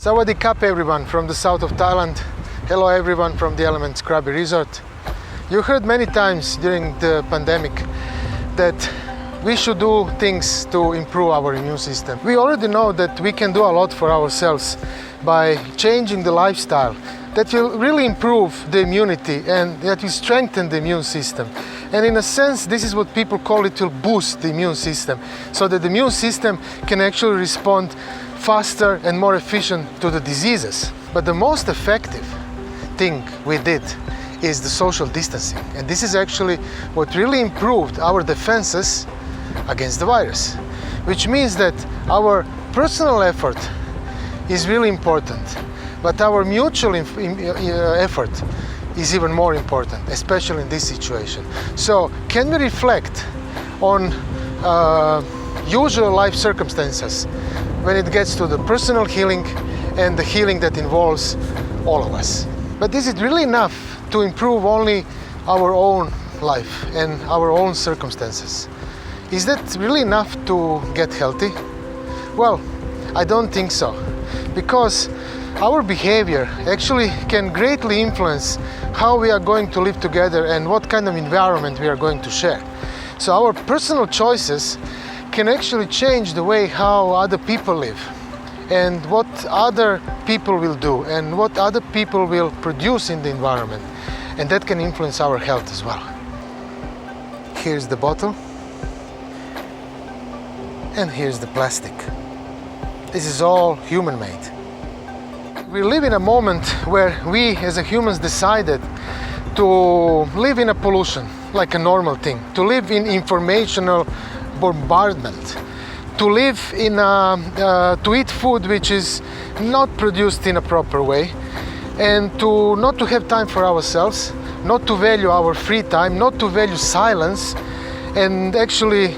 Sawadee Krap everyone from the south of Thailand. Hello everyone from the Elements Krabi Resort. You heard many times during the pandemic that we should do things to improve our immune system. We already know that we can do a lot for ourselves by changing the lifestyle that will really improve the immunity and that will strengthen the immune system. And in a sense, this is what people call it, will boost the immune system, so that the immune system can actually respond faster and more efficient to the diseases. But the most effective thing we did is the social distancing. And this is actually what really improved our defenses against the virus, which means that our personal effort is really important, but our mutual effort is even more important, especially in this situation. So can we reflect on usual life circumstances when it gets to the personal healing and the healing that involves all of us? But is it really enough to improve only our own life and our own circumstances? Is that really enough to get healthy? Well, I don't think so, because our behavior actually can greatly influence how we are going to live together and what kind of environment we are going to share. So our personal choices can actually change the way how other people live and what other people will do and what other people will produce in the environment. And that can influence our health as well. Here's the bottle. And here's the plastic. This is all human-made. We live in a moment where we as a humans decided to live in a pollution like a normal thing, to live in informational bombardment, to live in to eat food which is not produced in a proper way, and not to have time for ourselves, not to value our free time, not to value silence, and actually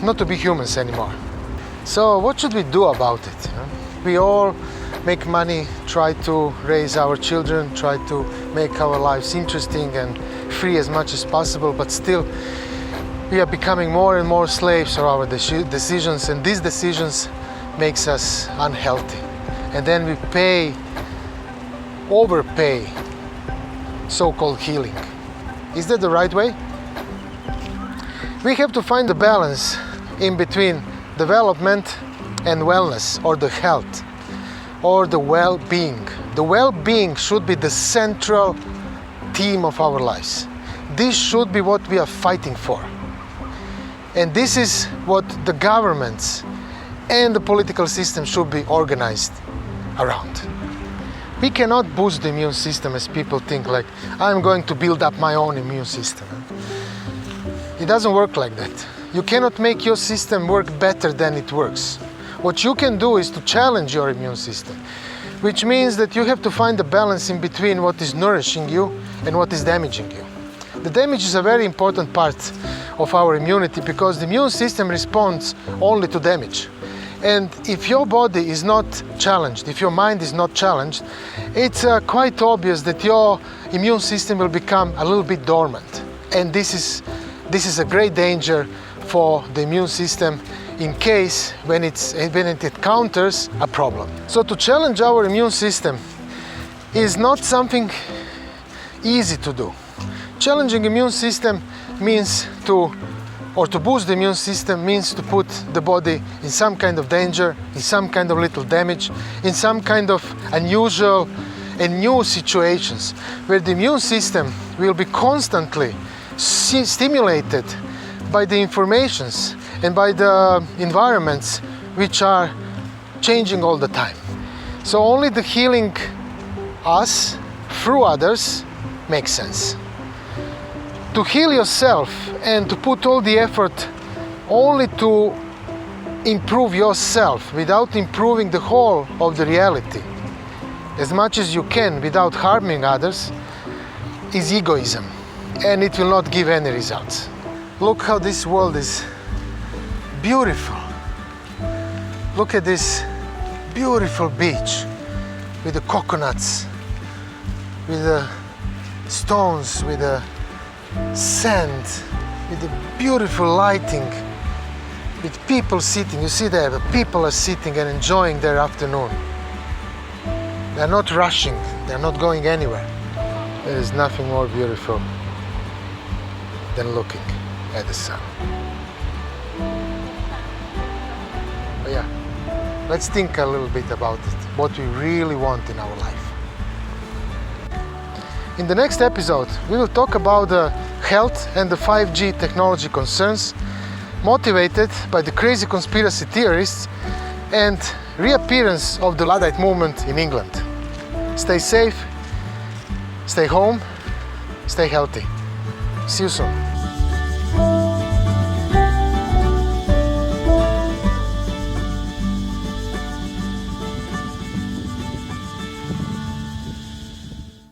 not to be humans anymore. So what should we do about it? We all make money, try to raise our children, try to make our lives interesting and free as much as possible, but still we are becoming more and more slaves of our decisions, and these decisions makes us unhealthy. And then we overpay so-called healing. Is that the right way? We have to find the balance in between development and wellness, or the health, or the well-being. The well-being should be the central theme of our lives. This should be what we are fighting for. And this is what the governments and the political system should be organized around. We cannot boost the immune system as people think, like, I'm going to build up my own immune system. It doesn't work like that. You cannot make your system work better than it works. What you can do is to challenge your immune system, which means that you have to find a balance in between what is nourishing you and what is damaging you. The damage is a very important part of our immunity, because the immune system responds only to damage. And if your body is not challenged, if your mind is not challenged, it's quite obvious that your immune system will become a little bit dormant. And this is a great danger for the immune system in case when it encounters a problem. So to challenge our immune system is not something easy to do. Challenging immune system means to boost the immune system means to put the body in some kind of danger, in some kind of little damage, in some kind of unusual and new situations where the immune system will be constantly stimulated by the informations and by the environments which are changing all the time. So only the healing us through others makes sense. To heal yourself and to put all the effort only to improve yourself without improving the whole of the reality as much as you can without harming others is egoism, and it will not give any results. Look how this world is beautiful. Look at this beautiful beach with the coconuts, with the stones, with the sand, with the beautiful lighting, with people sitting. You see there, the people are sitting and enjoying their afternoon. They're not rushing, they're not going anywhere. There is nothing more beautiful than looking at the sun. But yeah, let's think a little bit about it, what we really want in our life. In the next episode, we will talk about the health and the 5G technology concerns, motivated by the crazy conspiracy theorists and reappearance of the Luddite movement in England. Stay safe, stay home, stay healthy. See you soon.